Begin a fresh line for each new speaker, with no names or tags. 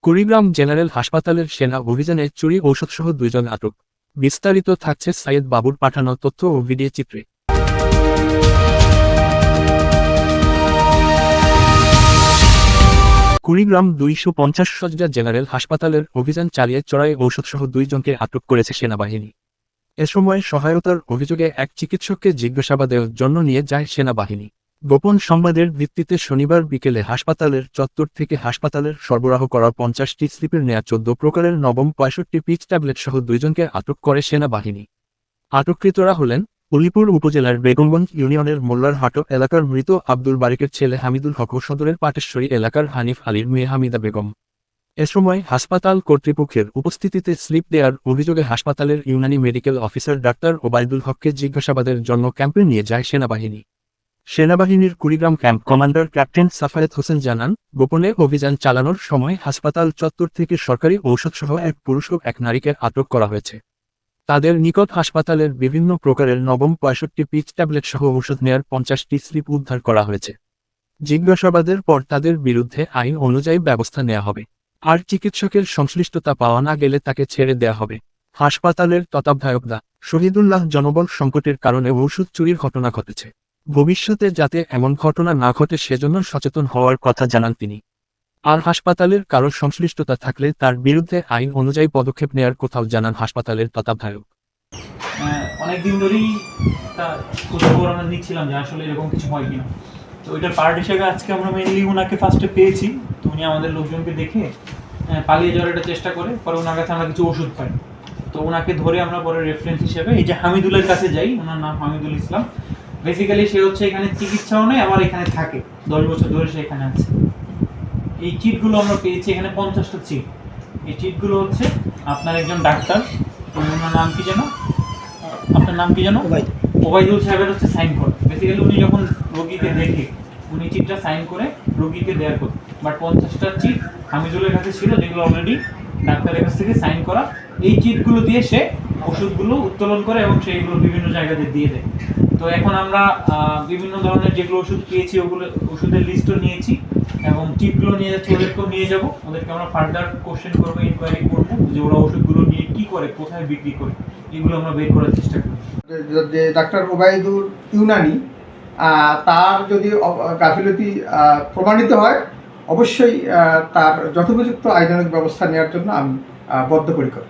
Kurigram general হাসপাতালের সেনা অভিযানে চুরি ঔষধসহ 2 জন আটক। বিস্তারিত থাকছে সাইয়েদ বাবুর পাঠানো তথ্য ও ভিডিও চিত্রে। কুড়িগ্রাম 250 শয্যা জেনারেল হাসপাতালের অভিযান চালিয়ে চোরাই ঔষধসহ 2 জনকে আটক করেছে সেনাবাহিনী। এ সময় সহায়তার অভিযোগে এক চিকিৎসককে জিজ্ঞাসাবাদের জন্য নিয়ে যায় সেনাবাহিনী। গোপন সংবাদের ভিত্তিতে শনিবার বিকেলে হাসপাতালের চত্বর থেকে হাসপাতালের সরবরাহ করা 50টি স্লিপের নেয়া 14 প্রকারের নবম 65 পিচ ট্যাবলেট সহ 2 জনকে আটক করে সেনাবাহিনী। আটককৃতরা হলেন উলিপুর উপজেলার বেগমগঞ্জ ইউনিয়নের মোল্লারহাট এলাকার মৃত আব্দুল বারিকের ছেলে হামিদুল হক ও সদরের পাটেশ্বরী এলাকার হানিফ আলীর মেয়ে হামিদা বেগম। এ সময় হাসপাতাল কর্তৃপক্ষের উপস্থিতিতে স্লিপ দেওয়ার অভিযোগে হাসপাতালের Unani medical officer doctor Obaidul হককে জিজ্ঞাসাবাদের জন্য ক্যাম্পে নিয়ে যায় সেনাবাহিনী। সেনাবাহিনীর Kurigram camp commander captain Safayet Hossain জানান, গোপনে অভিযান চালানোর সময় হাসপাতাল চত্বর থেকে সরকারি ঔষধসহ এক পুরুষ ও এক নারীকে আটক করা হয়েছে। তাদের নিকট হাসপাতালের বিভিন্ন প্রকারের নবম 65 পিচ ট্যাবলেট সহ ঔষধ নেয়ার 50টি স্লিপ উদ্ধার করা হয়েছে। জিজ্ঞাসাবাদের পর তাদের বিরুদ্ধে আইন অনুযায়ী ব্যবস্থা নেওয়া হবে। আর চিকিৎসকের সংশ্লিষ্টতা পাওয়া না গেলে তাকে ছেড়ে দেয়া হবে। হাসপাতালের তত্ত্বাবধায়ক ডা. শহীদুল্লাহ জনবল সংকটের কারণে ওষুধ চুরির ঘটনা ঘটেছে। ভবিষ্যতে যাতে এমন ঘটনা না ঘটে সেজন্য সচেতন হওয়ার কথা জানান তিনি। আর হাসপাতালের কারো সংশ্লিষ্টতা থাকলে তার বিরুদ্ধে আইন অনুযায়ী পদক্ষেপ নেয়ার কথাও জানান হাসপাতালের তত্ত্বাবধায়ক।
অনেকদিন ধরেই খোঁজখবর আমরা নিচ্ছিলাম যে আসলে এরকম কিছু হয় কিনা। তো ওইটার পার্ট হিসেবে আজকে আমরা মেইনলি ওনাকে ফার্স্টে পেয়েছি। তো উনি আমাদের লোকজনকে দেখে পালিয়ে যাওয়ার একটা চেষ্টা করে, পরে ওনার কাছে আমরা কিছু ওষুধ পাই। তো ওনাকে ধরে আমরা পরে রেফারেন্স হিসেবে এই যে হামিদুলের কাছে যাই, ওনার নাম হামিদুল ইসলাম। বেসিক্যালি সে হচ্ছে এখানে চিকিৎসাও নেই, আবার এখানে থাকে 10 বছর ধরে সে এখানে আছে। এই চিটগুলো আমরা পেয়েছি এখানে 50টা চিট। এই চিটগুলো হচ্ছে আপনার একজন ডাক্তার, ওনার নাম কি যেন, আপনার নাম কি যেন, ওবায়দুল সাহেবের হচ্ছে সাইন করে। বেসিক্যালি উনি যখন রোগীকে দেখে উনি চিটটা সাইন করে রোগীকে দেওয়ার কথা। বাট 50টা চিট হামিদুলের কাছে ছিল, যেগুলো অলরেডি ডাক্তারের কাছ থেকে সাইন করা। এই চিটগুলো দিয়ে সে ওষুধগুলো উত্তোলন করে এবং সেইগুলো বিভিন্ন জায়গাতে দিয়ে দেয়। তো এখন আমরা বিভিন্ন ধরনের যেগুলো ওষুধ পেয়েছি ওগুলো ওষুধের লিস্টও নিয়েছি এবং চিটগুলো নিয়ে যাচ্ছি, ওদেরকেও নিয়ে যাব। ওদেরকে আমরা ফার্দার কোশ্চেন করবো, ইনকোয়ারি করবো যে ওরা ওষুধগুলো নিয়ে কী করে, কোথায় বিক্রি করে, এগুলো আমরা বের করার চেষ্টা করি।
যে ডাক্তার ওবায়দুল ইউনানি, তার যদি গাফিলতি প্রমাণিত হয় অবশ্যই তার যথোপযুক্ত আইনানুগ ব্যবস্থা নেওয়ার জন্য আমি বদ্ধপরিকর।